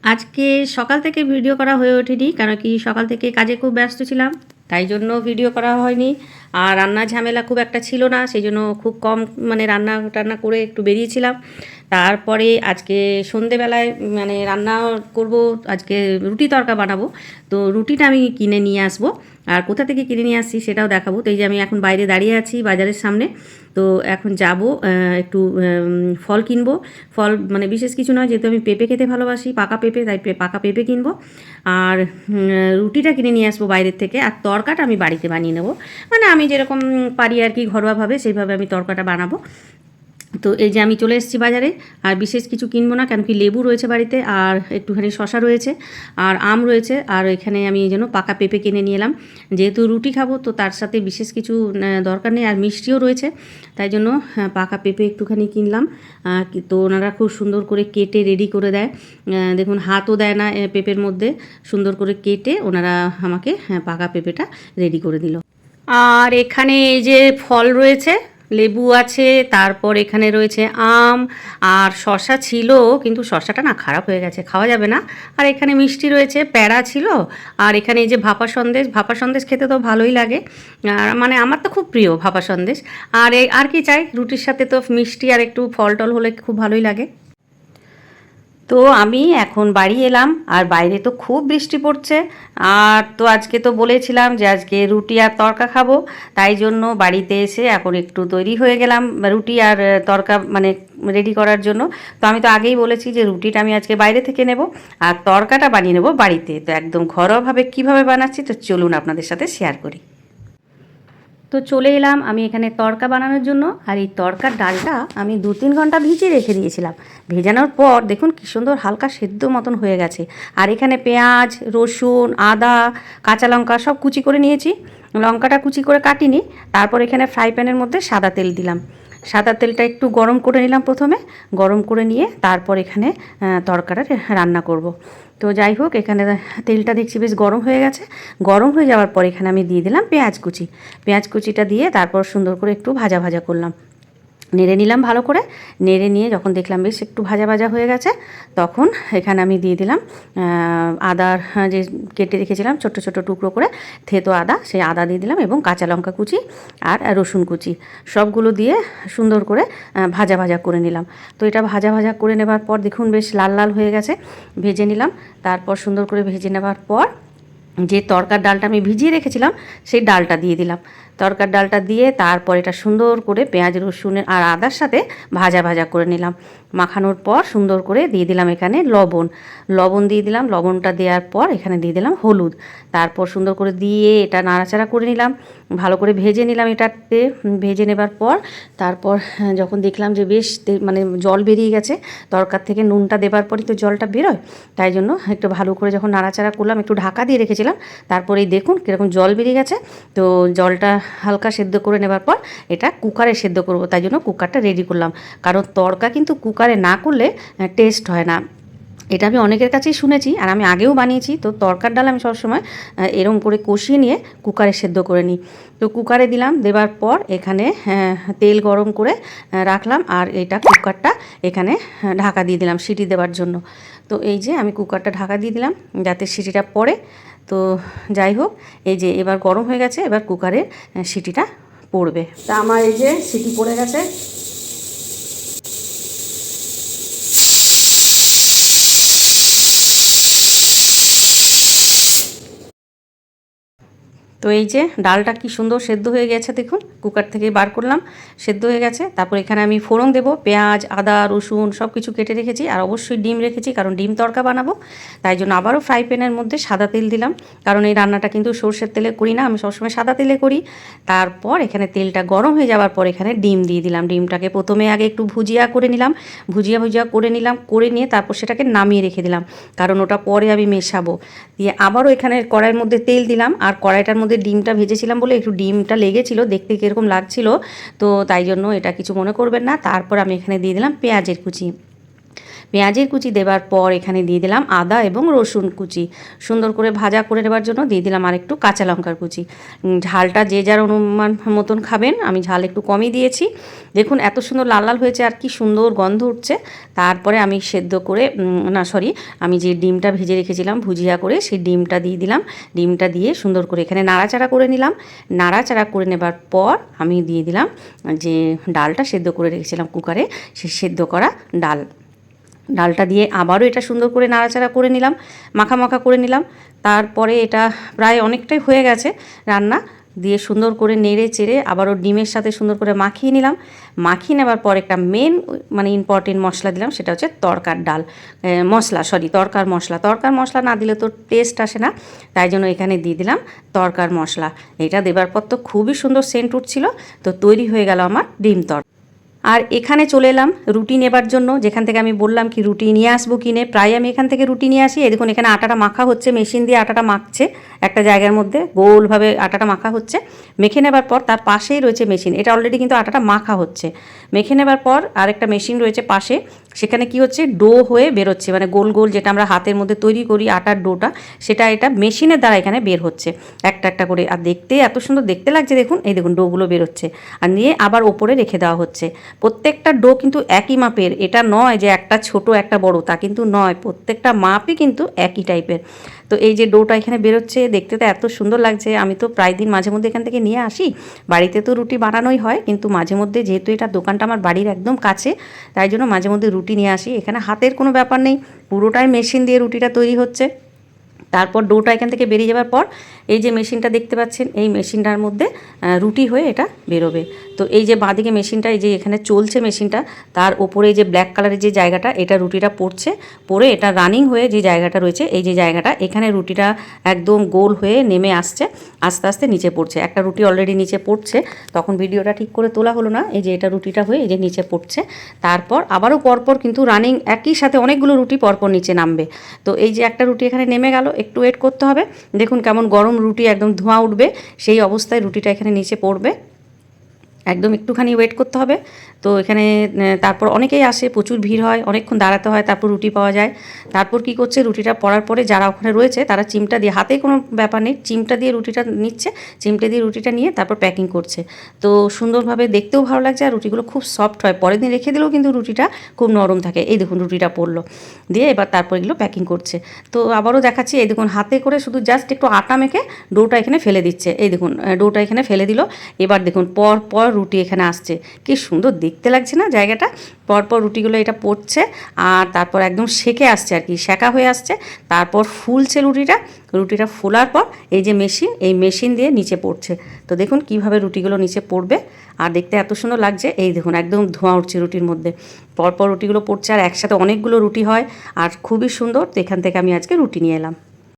আজকে সকাল থেকে ভিডিও করা হয়ে ওঠেনি, কারণ কি সকাল থেকে কাজে খুব ব্যস্ত ছিলাম, তাই জন্য ভিডিও করা হয়নি। আর রান্না ঝামেলা খুব একটা ছিল না, সেই জন্য খুব কম রান্না টান্না করে একটু বেরিয়েছিলাম। তারপরে আজকে সন্ধেবেলায় রান্না করব। আজকে রুটি তড়কা বানাবো, তো রুটিটা আমি কিনে নিয়ে আসবো। আর কোথা থেকে কিনে নিয়ে আসছি সেটাও দেখাবো। তো এই যে আমি এখন বাইরে দাঁড়িয়ে আছি বাজারের সামনে। তো এখন যাব একটু ফল কিনবো। ফল বিশেষ কিছু নয়, যেহেতু আমি পেঁপে খেতে ভালোবাসি, পাকা পেঁপে, তাই পাকা পেঁপে কিনবো। আর রুটিটা কিনে নিয়ে আসবো বাইরের থেকে। আর তড়কাটা আমি বাড়িতে বানিয়ে নেবো, আমি যেরকম পারি আর কি, ঘরোয়াভাবে সেইভাবে আমি তড়কাটা বানাবো। তো এই যে আমি চলে এসেছি বাজারে। আর বিশেষ কিছু কিনবো না, কেন কি লেবু রয়েছে বাড়িতে, আর একটুখানি শশা রয়েছে, আর আম রয়েছে। আর এখানে আমি এই জন্য পাকা পেঁপে কিনে নিয়ে এলাম। যেহেতু রুটি খাবো, তো তার সাথে বিশেষ কিছু দরকার নেই। আর মিষ্টিও রয়েছে, তাই জন্য পাকা পেঁপে একটুখানি কিনলাম। তো ওনারা খুব সুন্দর করে কেটে রেডি করে দেয়। দেখুন, হাতও দেয় না পেঁপের মধ্যে, সুন্দর করে কেটে ওনারা আমাকে পাকা পেঁপেটা রেডি করে দিল। আর এখানে এই যে ফল রয়েছে, লেবু আছে, তারপর এখানে রয়েছে আম, আর শশা ছিল, কিন্তু শশাটা না খারাপ হয়ে গেছে, খাওয়া যাবে না। আর এখানে মিষ্টি রয়েছে, প্যাড়া ছিল। আর এখানে এই যে ভাপা সন্দেশ, ভাপা সন্দেশ খেতে তো ভালোই লাগে। আর আমার তো খুব প্রিয় ভাপা সন্দেশ। আর কি চাই, রুটির সাথে তো মিষ্টি আর একটু ফল টল হলে খুব ভালোই লাগে। তো আমি এখন বাড়ি এলাম, আর বাইরে তো খুব বৃষ্টি পড়ছে। আর তো আজকে তো বলেছিলাম যে আজকে রুটি আর তড়কা খাবো, তাই জন্য বাড়িতে এসে এখন একটু তৈরি হয়ে গেলাম রুটি আর তড়কা রেডি করার জন্য। তো আমি তো আগেই বলেছি যে রুটিটা আমি আজকে বাইরে থেকে নেব, আর তড়কাটা বানিয়ে নেব বাড়িতে। তো একদম ঘরোয়াভাবে কীভাবে বানাচ্ছি, তো চলুন আপনাদের সাথে শেয়ার করি। তো চলে এলাম আমি এখানে তড়কা বানানোর জন্য। আর এই তড়কার ডালটা আমি 2-3 ঘন্টা ভিজিয়ে রেখে দিয়েছিলাম। ভেজানোর পর দেখুন কী সুন্দর হালকা সেদ্ধ মতন হয়ে গেছে। আর এখানে পেঁয়াজ, রসুন, আদা, কাঁচা লঙ্কা সব কুচি করে নিয়েছি। লঙ্কাটা কুচি করে কাটিনি। তারপর এখানে ফ্রাই প্যানের মধ্যে সাদা তেল দিলাম। সাদা তেলটা একটু গরম করে নিলাম প্রথমে। গরম করে নিয়ে তারপর এখানে তড়কাটা রান্না করব। তো যাই হোক, এখানে তেলটা দেখছি বেশ গরম হয়ে গেছে। গরম হয়ে যাওয়ার পর এখানে আমি দিয়ে দিলাম পেঁয়াজ কুচি। পেঁয়াজ কুচিটা দিয়ে তারপর সুন্দর করে একটু ভাজা ভাজা করলাম, নেড়ে নিলাম ভালো করে। নেড়ে নিয়ে যখন দেখলাম বেশ একটু ভাজা ভাজা হয়ে গেছে, তখন এখানে আমি দিয়ে দিলাম আদার যে কেটে রেখেছিলাম ছোট ছোট টুকরো করে থেতো আদা, সেই আদা দিয়ে দিলাম, এবং কাঁচা লঙ্কা কুচি আর রসুন কুচি সবগুলো দিয়ে সুন্দর করে ভাজা ভাজা করে নিলাম। তো এটা ভাজা ভাজা করে নেবার পর দেখুন বেশ লাল লাল হয়ে গেছে, ভেজে নিলাম। তারপর সুন্দর করে ভেজে নেবার পর যে তড়কার ডালটা আমি ভিজিয়ে রেখেছিলাম, সেই ডালটা দিয়ে দিলাম। তড়কার ডালটা দিয়ে তারপর এটা সুন্দর করে পেঁয়াজ, রসুনের আর আদার সাথে ভাজা ভাজা করে নিলাম। মাখানোর পর সুন্দর করে দিয়ে দিলাম এখানে লবণ। লবণ দিয়ে দিলাম। লবণটা দেওয়ার পর এখানে দিয়ে দিলাম হলুদ। তারপর সুন্দর করে দিয়ে এটা নাড়াচাড়া করে নিলাম, ভালো করে ভেজে নিলাম। এটাতে ভেজে নেবার পর তারপর যখন দেখলাম যে বেশ জল বেরিয়ে গেছে তড়কার থেকে, নুনটা দেবার পরই তো জলটা বেরোয়, তাই জন্য একটু ভালো করে যখন নাড়াচাড়া করলাম, একটু ঢাকা দিয়ে রেখেছিলাম, তারপরেই দেখুন কীরকম জল বেরিয়ে গেছে। তো জলটা হালকা সেদ্ধ করে নেবার পর এটা কুকারে সেদ্ধ করব, তাই জন্য কুকারটা রেডি করলাম। কারণ তড়কা কিন্তু কুকারে না করলে টেস্ট হয় না। এটা আমি অনেকের কাছেই শুনেছি, আর আমি আগেও বানিয়েছি। তো তড়কার ডাল আমি সবসময় এরম করে কষিয়ে নিয়ে কুকারে সেদ্ধ করে নিই। তো কুকারে দিলাম, দেবার পর এখানে তেল গরম করে রাখলাম, আর এটা কুকারটা এখানে ঢাকা দিয়ে দিলাম সিটি দেওয়ার জন্য। তো এই যে আমি কুকারটা ঢাকা দিয়ে দিলাম যাতে সিটিটা পড়ে। তো যাই হোক, এই যে এবার গরম হয়ে গেছে, এবার কুকারের সিটিটা পড়বে। তা আমার এই যে সিটি পড়ে গেছে। তো এই যে ডালটা কি সুন্দর সেদ্ধ হয়ে গেছে, দেখুন কুকার থেকে বার করলাম, সেদ্ধ হয়ে গেছে। তারপর এখানে আমি ফোড়ন দেবো, পেঁয়াজ, আদা, রসুন সব কিছু কেটে রেখেছি, আর অবশ্যই ডিম রেখেছি, কারণ ডিম তড়কা বানাবো। তাই জন্য আবারও ফ্রাই প্যানের মধ্যে সাদা তেল দিলাম, কারণ এই রান্নাটা কিন্তু সর্ষের তেলে করি না, আমি সবসময় সাদা তেলে করি। তারপর এখানে তেলটা গরম হয়ে যাওয়ার পর এখানে ডিম দিয়ে দিলাম। ডিমটাকে প্রথমে আগে একটু ভুজিয়া করে নিলাম, ভুজিয়া করে নিয়ে তারপর সেটাকে নামিয়ে রেখে দিলাম, কারণ ওটা পরে আমি মেশাবো। দিয়ে আবারও এখানে কড়াইয়ের মধ্যে তেল দিলাম, আর কড়াইটার মধ্যে ডিমটা ভেজেছিলাম বলে একটু ডিমটা লেগেছিলো, দেখতে কীরকম লাগছিল, তো তাই জন্য এটা কিছু মনে করবেন না। তারপর আমি এখানে দিয়ে দিলাম পেঁয়াজের কুচি। পেঁয়াজের কুচি দেবার পর এখানে দিয়ে দিলাম আদা এবং রসুন কুচি, সুন্দর করে ভাজা করে নেবার জন্য দিয়ে দিলাম আর একটু কাঁচা লঙ্কার কুচি। ঝালটা যে যার অনুমান মতন খাবেন, আমি ঝাল একটু কমই দিয়েছি। দেখুন এত সুন্দর লাল লাল হয়েছে আর কি সুন্দর গন্ধ উঠছে। তারপরে আমি সেদ্ধ করে আমি যে ডিমটা ভেজে রেখেছিলাম ভুজিয়া করে, সেই ডিমটা দিয়ে দিলাম। ডিমটা দিয়ে সুন্দর করে এখানে নাড়াচাড়া করে নিলাম। নাড়াচাড়া করে নেবার পর আমি দিয়ে দিলাম যে ডালটা সেদ্ধ করে রেখেছিলাম কুকারে, সেই সেদ্ধ করা ডালটা দিয়ে আবারও এটা সুন্দর করে নাড়াচাড়া করে নিলাম, মাখা মাখা করে নিলাম। তারপরে এটা প্রায় অনেকটাই হয়ে গেছে রান্না, দিয়ে সুন্দর করে নেড়ে চেড়ে আবারও ডিমের সাথে সুন্দর করে মাখিয়ে নিলাম। মাখিয়ে নেবার পর একটা মেন ইম্পর্টেন্ট মশলা দিলাম, সেটা হচ্ছে তরকার মশলা না দিলে তো টেস্ট আসে না, তাই জন্য এখানে দিয়ে দিলাম তরকার মশলা। এটা দেবার পর তো খুবই সুন্দর সেন্ট উঠছিল। তো তৈরি হয়ে গেল আমার ডিম তরকা। আর এখানে চলে এলাম রুটি নেবার জন্য, যেখান থেকে আমি বললাম কি রুটি নিয়ে আসবো কিনে, প্রায় আমি এখান থেকে রুটি নিয়ে আসি। এই দেখুন এখানে আটাটা মাখা হচ্ছে, মেশিন দিয়ে আটাটা মাখছে একটা জায়গার মধ্যে, গোলভাবে আটাটা মাখা হচ্ছে। মেখে নেবার পর তার পাশেই রয়েছে মেশিন, এটা অলরেডি কিন্তু আটাটা মাখা হচ্ছে। মেখে নেবার পর আরেকটা মেশিন রয়েছে পাশে, সেখানে কি হচ্ছে ডো হয়ে বেরোচ্ছে, মানে গোল গোল যেটা আমরা হাতের মধ্যে তৈরি করি আটার ডোটা, সেটা এটা মেশিনের দ্বারা এখানে বের হচ্ছে একটা একটা করে। আর দেখতে এত সুন্দর দেখতে লাগছে, দেখুন এই দেখুন ডোগুলো বেরোচ্ছে, আর নিয়ে আবার ওপরে রেখে দেওয়া হচ্ছে। প্রত্যেকটা ডো কিন্তু একই মাপের, এটা নয় যে একটা ছোট একটা বড়, তা কিন্তু নয়, প্রত্যেকটা মাপই কিন্তু একই টাইপের। তো এই যে ডোটা এখানে বেরোচ্ছে, দেখতে তো এত সুন্দর লাগছে। আমি তো প্রায় দিন মাঝে মধ্যে এখান থেকে নিয়ে আসি, বাড়িতে তো রুটি বানানোই হয়, কিন্তু মাঝে মধ্যে যেহেতু এটা দোকানটা আমার বাড়ির একদম কাছে, তাই জন্য মাঝে মধ্যে রুটি নিয়ে আসি। এখানে হাতের কোনো ব্যাপার নেই, পুরোটাই মেশিন দিয়ে রুটিটা তৈরি হচ্ছে। তারপর ডোটা এখান থেকে বেরিয়ে যাওয়ার পর এই যে মেশিনটা দেখতে পাচ্ছেন, এই মেশিনটার মধ্যে রুটি হয়ে এটা বেরোবে। তো এই যে বাঁদিকে মেশিনটা, এই যে এখানে চলছে মেশিনটা, তার ওপরে যে ব্ল্যাক কালারের যে জায়গাটা, এটা রুটিটা পড়ে এটা রানিং হয়ে যে জায়গাটা রয়েছে, এই যে জায়গাটা, এখানে রুটিটা একদম গোল হয়ে নেমে আসছে, আস্তে আস্তে নিচে পড়ছে। একটা রুটি অলরেডি নিচে পড়ছে, তখন ভিডিওটা ঠিক করে তোলা হলো না। এই যে এটা রুটিটা হয়ে এই যে নিচে পড়ছে, তারপর আবারও পরপর কিন্তু রানিং একই সাথে অনেকগুলো রুটি পরপর নিচে নামবে। তো এই যে একটা রুটি এখানে নেমে গেল, একটু ওয়েট করতে হবে। দেখুন কেমন গরম রুটি, একদম ধোঁয়া উঠবে, সেই অবস্থায় রুটিটা এখানে নিচে পড়বে। একদম একটুখানি ওয়েট করতে হবে। তো এখানে তারপর অনেকেই আসে, প্রচুর ভিড় হয়, অনেকক্ষণ দাঁড়াতে হয়, তারপর রুটি পাওয়া যায়। তারপর কি করছে, রুটিটা পড়ার পরে যারা ওখানে রয়েছে তারা চিমটা দিয়ে, হাতে কোনো ব্যাপার নেই, চিমটা দিয়ে রুটিটা নিচ্ছে, চিমটে দিয়ে রুটিটা নিয়ে তারপর প্যাকিং করছে। তো সুন্দরভাবে দেখতেও ভালো লাগছে, আর রুটিগুলো খুব সফট হয়, পরের দিন রেখে দিলেও কিন্তু রুটিটা খুব নরম থাকে। এই দেখুন রুটিটা পড়লো, দিয়ে এবার তারপর এগুলো প্যাকিং করছে। তো আবারও দেখাচ্ছি, এই দেখুন হাতে করে শুধু জাস্ট একটু আটা মেখে ডোটা এখানে ফেলে দিচ্ছে। এই দেখুন ডোটা এখানে ফেলে দিল, এবার দেখুন পর পর রুটি এখানে আসছে, কি সুন্দর দেখতে লাগছে না জায়গাটা। পরপর রুটিগুলো এটা পড়ছে, আর তারপর একদম সেকে আসছে আর কি, সেকা হয়ে আসছে। তারপর ফুলছে রুটিটা ফোলার পর এই যে মেশিন, এই মেশিন দিয়ে নিচে পড়ছে। তো দেখুন কিভাবে রুটিগুলো নিচে পড়বে, আর দেখতে এত সুন্দর লাগছে। এই দেখুন একদম ধোঁয়া উঠছে রুটির মধ্যে, পরপর রুটিগুলো পড়ছে, আর একসাথে অনেকগুলো রুটি হয়, আর খুবই সুন্দর। তো এখান থেকে আমি আজকে রুটি নিয়ে এলাম।